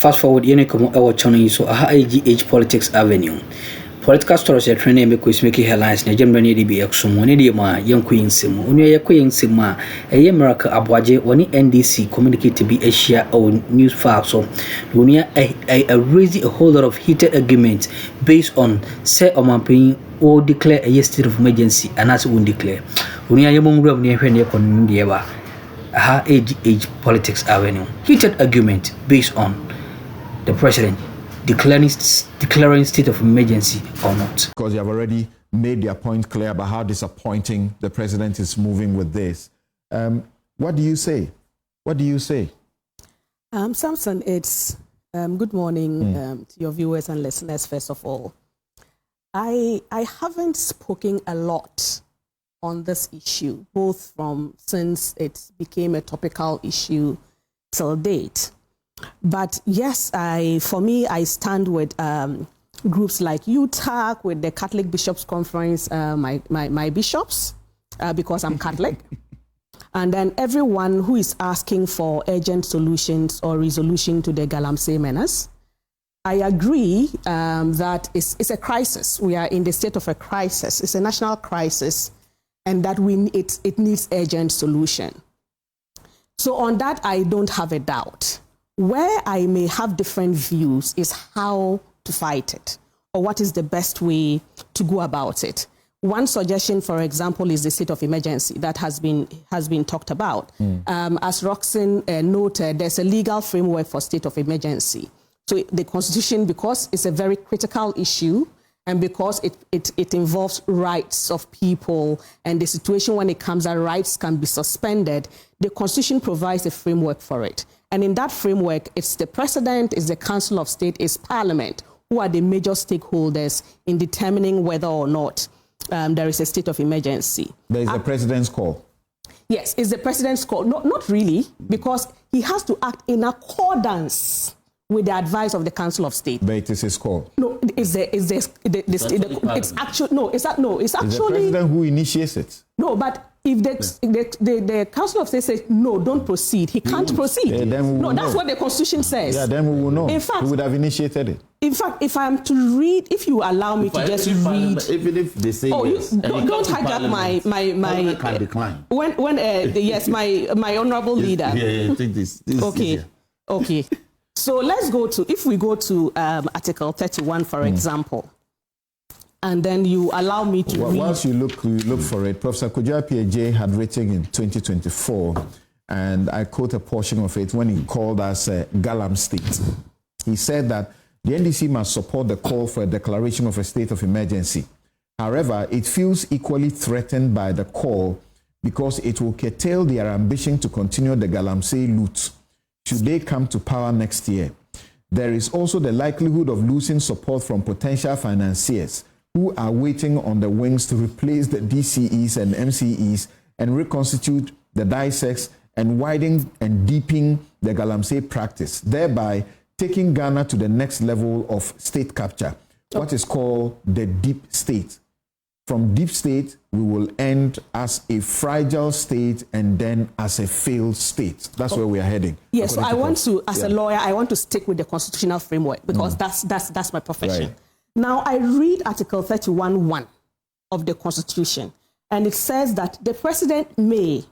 fast forward, you know, channel so IGH Politics Avenue. Political stories are training me quiz making headlines. Na Germany di be exum woni di ma young queen sim. Unu ya queen sim ma e America abwaje woni NDC communicate be Asia or news file so. Unu I raised a whole lot of heated arguments based on say omampin or declare a state of emergency and as won declare. Unu ya yemong rem ni hwe ne kon die ba. Age Politics Avenue. Heated argument based on the president declaring state of emergency or not. Because you have already made your point clear about how disappointing the president is moving with this. What do you say? What do you say? Samson, it's good morning to your viewers and listeners, first of all. I haven't spoken a lot on this issue, both from since it became a topical issue till date. But yes, for me, I stand with groups like UTAC, with the Catholic Bishops' Conference, my bishops, because I'm Catholic, and then everyone who is asking for urgent solutions or resolution to the Galamsey menace. I agree that it's a crisis. We are in the state of a crisis. It's a national crisis, and that it needs urgent solution. So on that, I don't have a doubt. Where I may have different views is how to fight it, or what is the best way to go about it. One suggestion, for example, is the state of emergency that has been talked about. As Roxanne noted, there's a legal framework for state of emergency. So the Constitution, because it's a very critical issue, and because it involves rights of people and the situation when it comes that rights can be suspended, the Constitution provides a framework for it. And in that framework, it's the President, it's the Council of State, it's Parliament who are the major stakeholders in determining whether or not there is a state of emergency. There is the President's call. Yes, it's the President's call. Not really, because he has to act in accordance with the advice of the Council of State. But it is his call. No, it's actually It's the President who initiates it. No, but if the Council of State says no, don't proceed, he can't proceed. Yeah, then we will that's know. what the Constitution says. Yeah, then we will know. In fact, we would have initiated it. In fact, if I'm to read, if you allow me to just read, even if they say yes, don't hijack my can decline. Yes, my honourable leader. Yeah, take this. Okay. So let's go to, if we go to Article 31, for example, and then you allow me to read. Once you look for it, Professor Kujaa PJ had written in 2024, and I quote a portion of it when he called us a Galam state. He said that the NDC must support the call for a declaration of a state of emergency. However, it feels equally threatened by the call because it will curtail their ambition to continue the Galamsey loot should they come to power next year. There is also the likelihood of losing support from potential financiers who are waiting on the wings to replace the DCEs and MCEs and reconstitute the DISEX and widen and deepen the Galamsey practice, thereby taking Ghana to the next level of state capture, what is called the deep state. From deep state, we will end as a fragile state and then as a failed state. That's where we are heading. Yes, so I want to, as a lawyer, I want to stick with the constitutional framework because that's my profession. Right. Now, I read Article 31(1) of the Constitution, and it says that the President may,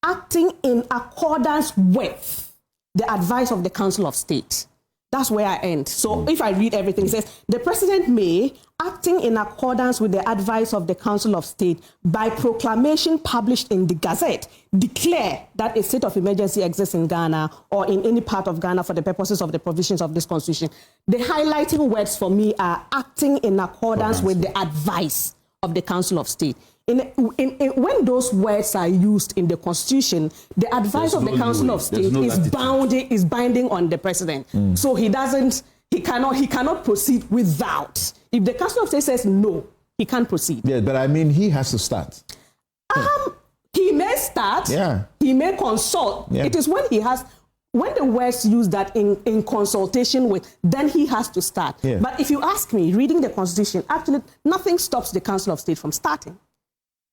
acting in accordance with the advice of the Council of State. That's where I end. So if I read everything, it says, the President may, acting in accordance with the advice of the Council of State, by proclamation published in the Gazette, declare that a state of emergency exists in Ghana or in any part of Ghana for the purposes of the provisions of this Constitution. The highlighting words for me are acting in accordance with the advice of the Council of State. When those words are used in the Constitution, the advice of the Council of State is binding on the President. So he cannot proceed without. If the Council of State says no, he can't proceed. Yeah, but I mean, he has to start. He may start. Yeah. He may consult. Yeah. It is when the words use that in consultation with, then he has to start. Yeah. But if you ask me, reading the Constitution, actually nothing stops the Council of State from starting.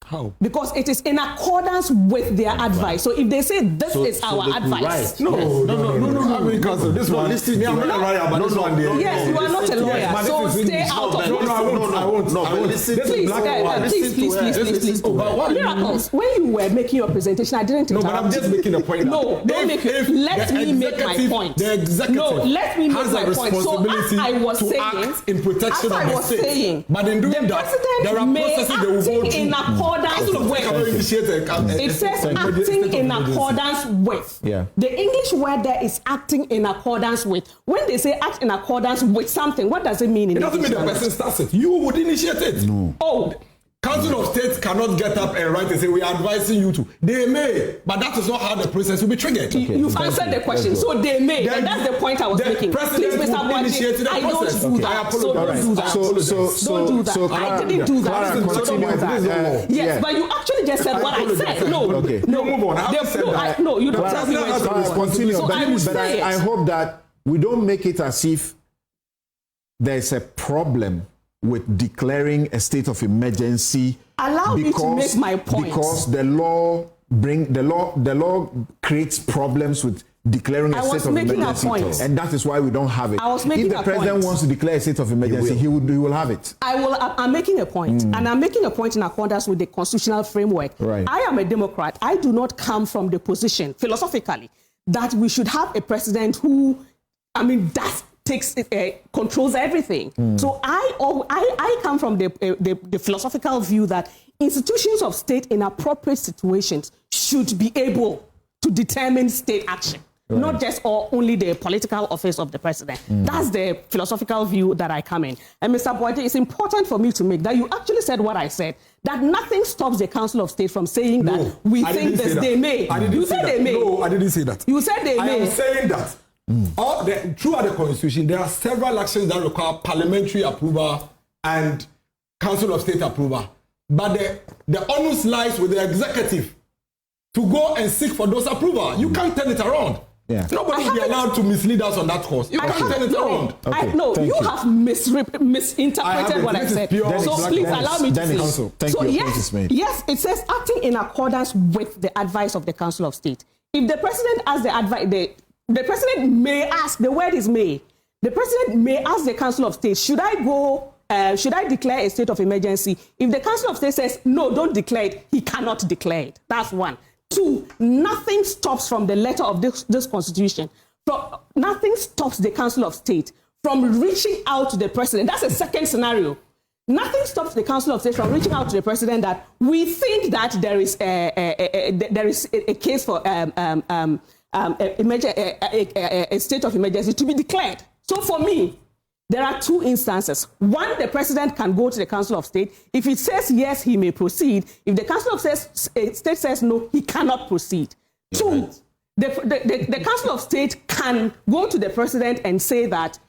How? Because it is in accordance with their advice. So if they say this is our advice. No. I mean, counsel, this one. Listen, I'm not a lawyer, but this one. Yes, you are not a lawyer. So stay out of this. I won't. Please. Miracles, when you were making your presentation, I didn't interrupt. No, but I'm just making a point. No, don't make it. Let me make my point. The executive no, let me make has my a point. responsibility So as I was to saying, act in protection of the state. But in doing the that, there are processes they will go through. in accordance with. It says acting in accordance with. Yeah. The English word there is acting in accordance with. When they say act in accordance with something, what does it mean? It doesn't mean the person starts it. You would initiate it. No. Oh. Council of State cannot get up and write and say we are advising you to. They may, but that is not how the process will be triggered. Okay, you've answered the question, so they may, and that's the point I was making. Please, Mr. Boachi, I don't do that. So don't do that. Don't do that. I didn't do that. Yes, but you actually just said what I said. No, move on. No, you don't tell me what to continue. So I will say it. I hope that we don't make it as if there's a problem with declaring a state of emergency. Allow me to make my point. Because the law creates problems with declaring a state of emergency, and that is why we don't have it. I was making if the president wants to declare a state of emergency, he will have it. I'm making a point, and I'm making a point in accordance with the constitutional framework. Right. I am a Democrat. I do not come from the position philosophically that we should have a president who, controls everything. So I come from the philosophical view that institutions of state in appropriate situations should be able to determine state action. Right. Not just or only the political office of the president. That's the philosophical view that I come in. And Mr. Boachi, it's important for me to make that you actually said what I said, that nothing stops the Council of State from saying that we think this, they may. You said they may. No, I didn't say that. You said they may. I am saying that throughout the Constitution, there are several actions that require parliamentary approval and Council of State approval. But the onus lies with the executive to go and seek for those approval. You can't turn it around. Yeah. Nobody will be allowed to mislead us on that course. You can't turn it around. You have misinterpreted what I said. So please allow me to say. Yes, it says acting in accordance with the advice of the Council of State. If the president asks the advice, the president may ask, the word is may. The president may ask the Council of State, should I declare a state of emergency? If the Council of State says, no, don't declare it, he cannot declare it. That's one. Two, nothing stops from the letter of this Constitution. Nothing stops the Council of State from reaching out to the president. That's a second scenario. Nothing stops the Council of State from reaching out to the president that we think that there is a case for a state of emergency to be declared. So for me, there are two instances. One, the president can go to the Council of State. If it says yes, he may proceed. If the Council of State says no, he cannot proceed. Two, the Council of State can go to the president and say that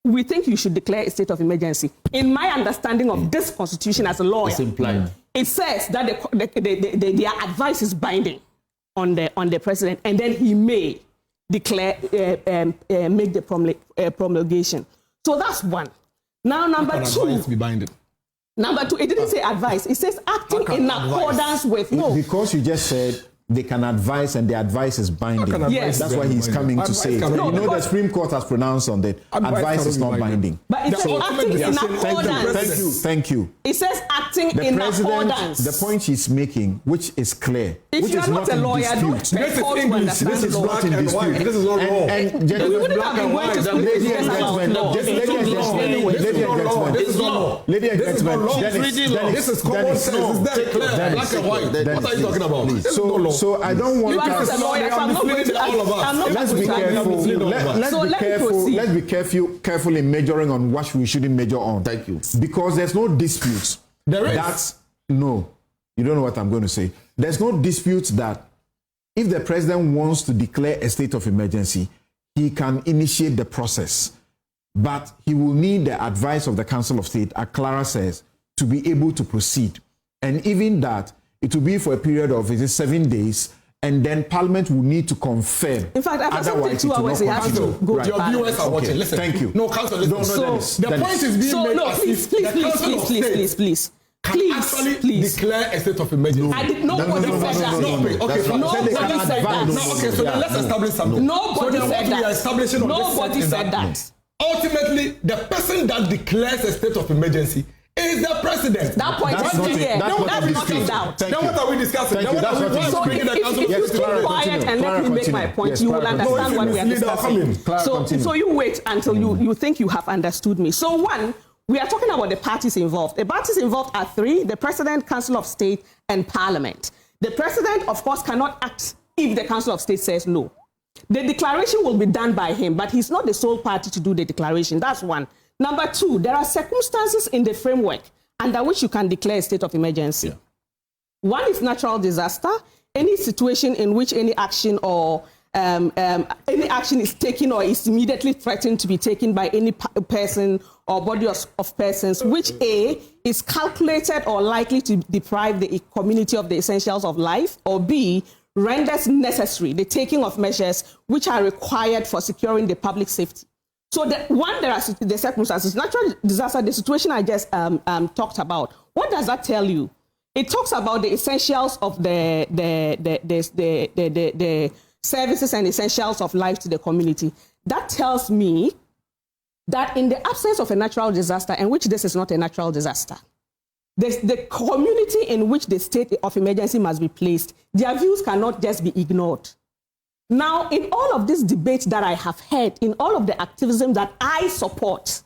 we think you should declare a state of emergency. In my understanding of this Constitution as a lawyer, it says that their advice is binding on the president, and then he may declare, make the promulgation. So that's one. Now, number two. Be binding? Number two, it didn't say advice. It says acting in accordance with. No. Because you just said they can advise and the advice is binding. Yes. That's why he's coming to say it. The Supreme Court has pronounced on that. Advice is not binding. But it says acting in accordance. Thank you. It says acting in accordance. The point he's making, which is clear, if which you is are not a lawyer, don't expect to understand this is black and white. This is not law. And we wouldn't have been going to school to discuss law. This is law. Lady and gentlemen, this is common sense. It's there, clear, black and white. What are you talking about? This is not law. So I don't want us. Let's be careful. Let's be careful in measuring on what we shouldn't measure on. Thank you. Because there's no dispute. There is. No. You don't know what I'm going to say. There's no dispute that if the president wants to declare a state of emergency, he can initiate the process. But he will need the advice of the Council of State, as Clara says, to be able to proceed. And even that, it will be for a period of 7 days, and then Parliament will need to confirm. In fact, after 2 hours, he has to go to Your viewers are watching. Listen. Thank you. No, Council, listen. The point is being made as if the Council of State please. actually declare a state of emergency. I did nobody said that. Nobody said that. Okay, so then let's establish something. Nobody said that. Nobody said that. Ultimately, the person that declares a state of emergency is the president. That point is clear. That's not in doubt. Then what are we discussing? So if you keep quiet and let me make my point, you will understand what we are discussing. So you wait until you think you have understood me. So one, we are talking about the parties involved. The parties involved are three: the President, Council of State, and Parliament. The President, of course, cannot act if the Council of State says no. The declaration will be done by him, but he's not the sole party to do the declaration. That's one. Number two, there are circumstances in the framework under which you can declare a state of emergency. One is natural disaster, any situation in which any action or any action is taken or is immediately threatened to be taken by any person or body of persons, which A, is calculated or likely to deprive the community of the essentials of life, or B, renders necessary the taking of measures which are required for securing the public safety. So there are the circumstances, natural disaster, the situation I just talked about. What does that tell you? It talks about the essentials of the services and essentials of life to the community. That tells me that in the absence of a natural disaster, and which this is not a natural disaster, the community in which the state of emergency must be placed, their views cannot just be ignored. Now, in all of this debate that I have heard, in all of the activism that I support,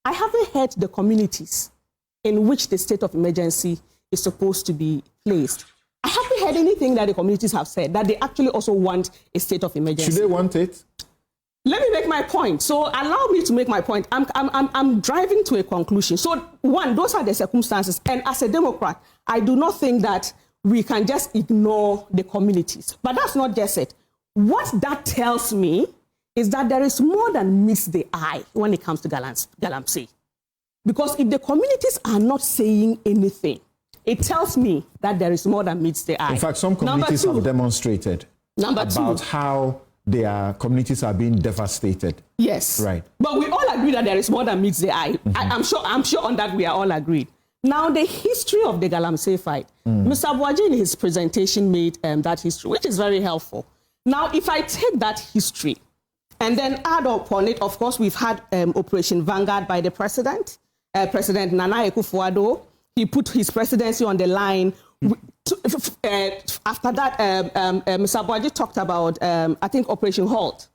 I haven't heard the communities in which the state of emergency is supposed to be placed. I haven't heard anything that the communities have said, that they actually also want a state of emergency. Should they want it? Let me make my point. So allow me to make my point. I'm driving to a conclusion. So one, those are the circumstances. And as a Democrat, I do not think that we can just ignore the communities. But that's not just it. What that tells me is that there is more than meets the eye when it comes to Galamsey. Because if the communities are not saying anything, it tells me that there is more than meets the eye. In fact, some communities have demonstrated about how their communities are being devastated. Yes. Right. But we all agree that there is more than meets the eye. Mm-hmm. I'm sure on that we are all agreed. Now, the history of the Galamsey fight, Mr. Abuaji in his presentation made that history, which is very helpful. Now, if I take that history and then add upon it, of course, we've had Operation Vanguard by the President, President Nana Akuffo. He put his presidency on the line. After that, Mr. Abuaji talked about, I think, Operation Halt.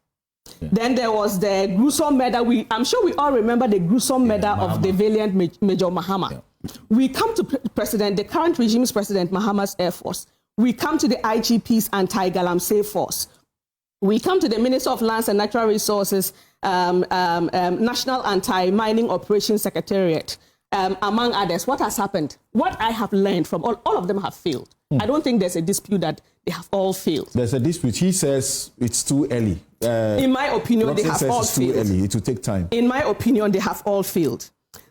Yeah. Then there was the gruesome murder. I'm sure we all remember the gruesome murder of the valiant Major Mahama. Yeah. We come to the current regime's President Mahama's Air Force. We come to the IGP's anti-Galamsey force. We come to the Minister of Lands and Natural Resources, National Anti-Mining Operations Secretariat, among others. What has happened? What I have learned from all of them have failed. I don't think there's a dispute that they have all failed. There's a dispute. He says it's too early. In my opinion, they have all failed. It's too early. It will take time. In my opinion, they have all failed.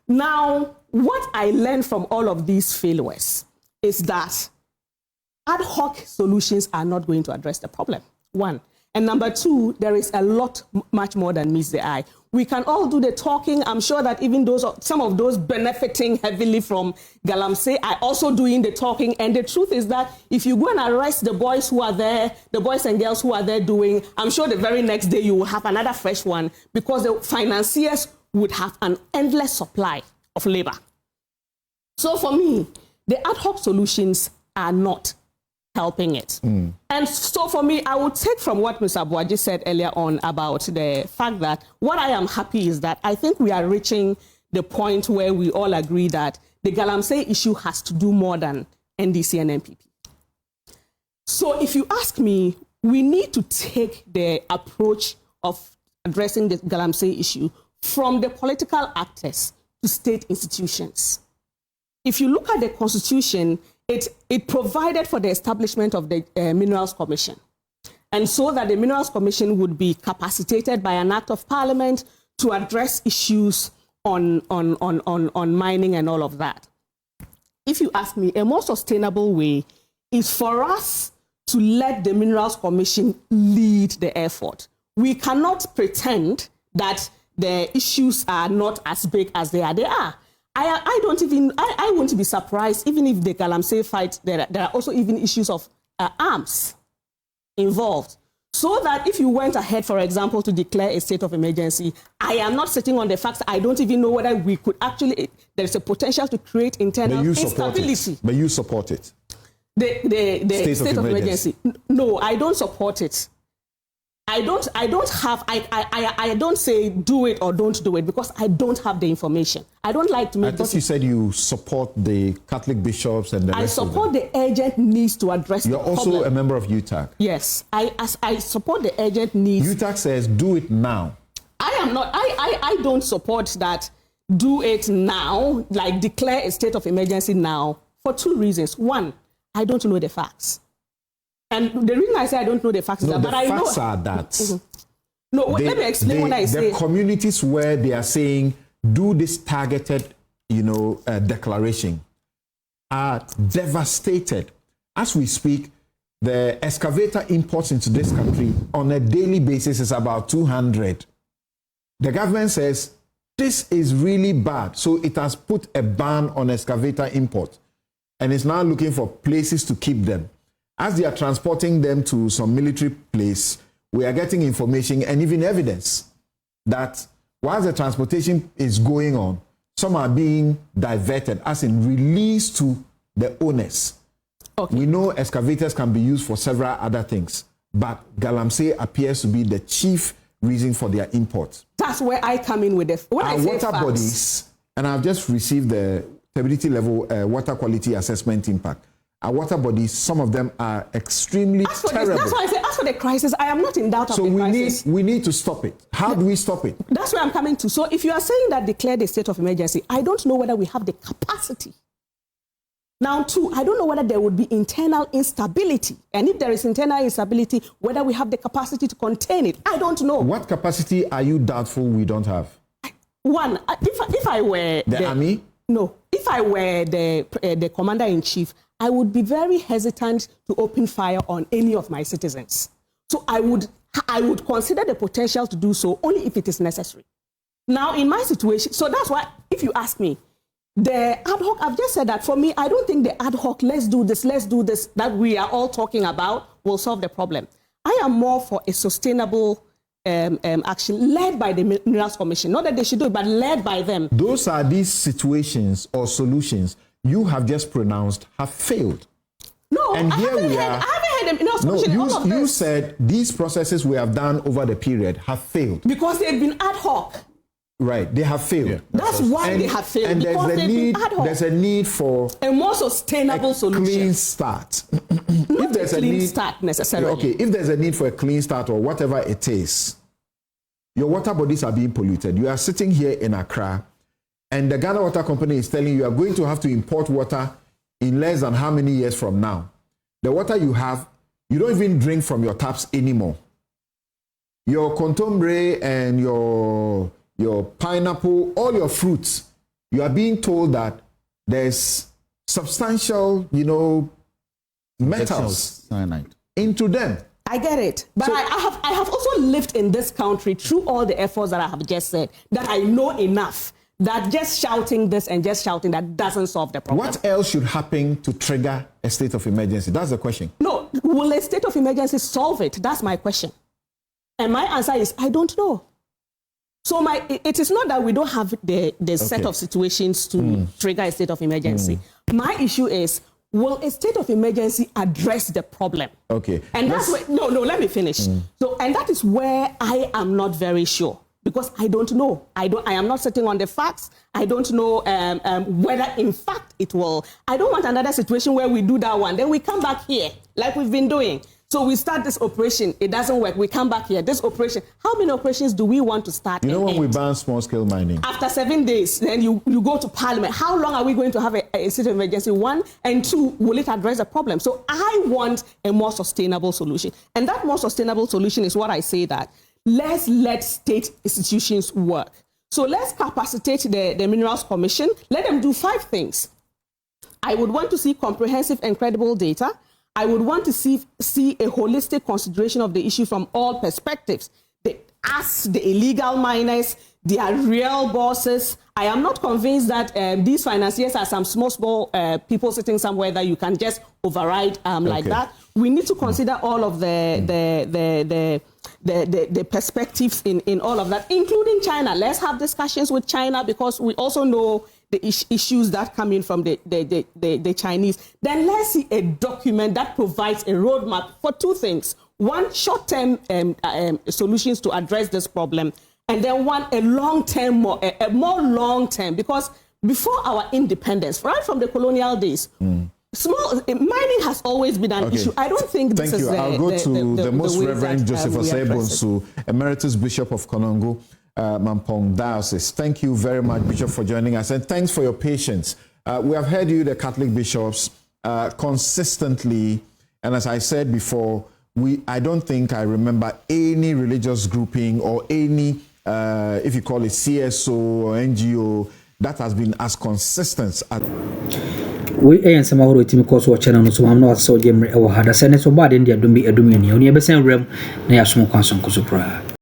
Now, what I learned from all of these failures is that ad hoc solutions are not going to address the problem, one. And number two, there is a lot, much more than meets the eye. We can all do the talking. I'm sure that even some of those benefiting heavily from Galamsey are also doing the talking. And the truth is that if you go and arrest the boys who are there, the boys and girls who are there doing, I'm sure the very next day you will have another fresh one, because the financiers would have an endless supply of labor. So for me, the ad hoc solutions are not helping it. And so for me, I would take from what Mr. Abuaji said earlier on about the fact that what I am happy is that I think we are reaching the point where we all agree that the Galamsey issue has to do more than NDC and NPP. So if you ask me, we need to take the approach of addressing the Galamsey issue from the political actors to state institutions. If you look at the Constitution, it provided for the establishment of the Minerals Commission. And so that the Minerals Commission would be capacitated by an act of parliament to address issues on mining and all of that. If you ask me, a more sustainable way is for us to let the Minerals Commission lead the effort. We cannot pretend that the issues are not as big as they are. They are. I won't be surprised even if the Galamsey fight, there are also even issues of arms involved. So that if you went ahead, for example, to declare a state of emergency, I am not sitting on the facts. I don't even know whether we could actually, there's a potential to create internal instability. But you support it. The state of emergency. No, I don't support it. I don't say do it or don't do it because I don't have the information. I don't like to make... I thought you said you support the Catholic bishops and the rest of them. I support the urgent needs to address the problem. You're also a member of UTAC. Yes, I support the urgent needs. UTAC says do it now. I am not. I don't support that do it now, like declare a state of emergency now, for two reasons. One, I don't know the facts. And the reason I say I don't know the facts is that, but I know... The facts are that... Mm-hmm. No, let me explain what I say. The communities where they are saying, do this targeted, declaration, are devastated. As we speak, the excavator imports into this country on a daily basis is about 200. The government says, this is really bad. So it has put a ban on excavator import. And it's now looking for places to keep them. As they are transporting them to some military place, we are getting information and even evidence that while the transportation is going on, some are being diverted, as in released to the owners. Okay. We know excavators can be used for several other things, but Galamsey appears to be the chief reason for their import. That's where I come in with the... Our water bodies, and I've just received the stability level water quality assessment impact. Our water bodies, some of them are extremely terrible. That's why I say, as for the crisis, I am not in doubt of the crisis. So we need to stop it. How do we stop it? That's where I'm coming to. So if you are saying that declare the state of emergency, I don't know whether we have the capacity. Now, two, I don't know whether there would be internal instability. And if there is internal instability, whether we have the capacity to contain it. I don't know. What capacity are you doubtful we don't have? One, if I were... The army? No. If I were the commander-in-chief, I would be very hesitant to open fire on any of my citizens. So I would consider the potential to do so only if it is necessary. Now, in my situation, so that's why, if you ask me, the ad hoc, I've just said that for me, I don't think the ad hoc, let's do this, that we are all talking about will solve the problem. I am more for a sustainable action led by the Minerals Commission. Not that they should do it, but led by them. Those are these situations or solutions you have just pronounced have failed. No, and here we are. I haven't heard the Minerals Commission. No, you said these processes we have done over the period have failed. Because they've been ad hoc. Right, they have failed. Yeah, that's why they have failed. And there's a need for a more sustainable solution. Clean start. Not a clean start necessarily. Okay, if there's a need for a clean start or whatever it is, your water bodies are being polluted. You are sitting here in Accra, and the Ghana Water Company is telling you are going to have to import water in less than how many years from now. The water you have, you don't even drink from your taps anymore. Your contombre and your pineapple, all your fruits, you are being told that there's substantial, metals into them. I get it. But so, I have also lived in this country through all the efforts that I have just said, that I know enough that just shouting this and just shouting that doesn't solve the problem. What else should happen to trigger a state of emergency? That's the question. No, will a state of emergency solve it? That's my question. And my answer is, I don't know. So it is not that we don't have the set of situations to trigger a state of emergency. My issue is, will a state of emergency address the problem? Okay. And that's where, no, let me finish. So, and that is where I am not very sure, because I don't know. I am not sitting on the facts. I don't know whether in fact it will. I don't want another situation where we do that one, then we come back here like we've been doing. So we start this operation, it doesn't work, we come back here. This operation, how many operations do we want to start? You know when we ban small-scale mining? After 7 days, then you go to Parliament. How long are we going to have a state of emergency? One, and two, will it address the problem? So I want a more sustainable solution. And that more sustainable solution is what I say that let's let state institutions work. So let's capacitate the Minerals Commission. Let them do 5 things. I would want to see comprehensive and credible data. I would want to see a holistic consideration of the issue from all perspectives. Us, the illegal miners, They are real bosses. I am not convinced that these financiers are some small people sitting somewhere that you can just override like that. We need to consider all of the perspectives in all of that, including China. Let's have discussions with China because we also know the issues that come in from the Chinese. Then let's see a document that provides a roadmap for two things. One, short-term solutions to address this problem, and then one, a long-term, more long-term, because before our independence, right from the colonial days, mining has always been an issue. I don't think this is I'll go to the Most Reverend Joseph Osei-Bonsu, Emeritus Bishop of Konongo, Mampong Diocese. Thank you very much, Bishop, for joining us, and thanks for your patience. We have heard you, the Catholic bishops, consistently, and as I said before, I don't think I remember any religious grouping or any, if you call it CSO or NGO, that has been as consistent as. We ain't some of the course watching on so I'm not so Jim or had a senate so bad in the Adumi, and you never send rem near some constant Kusupra.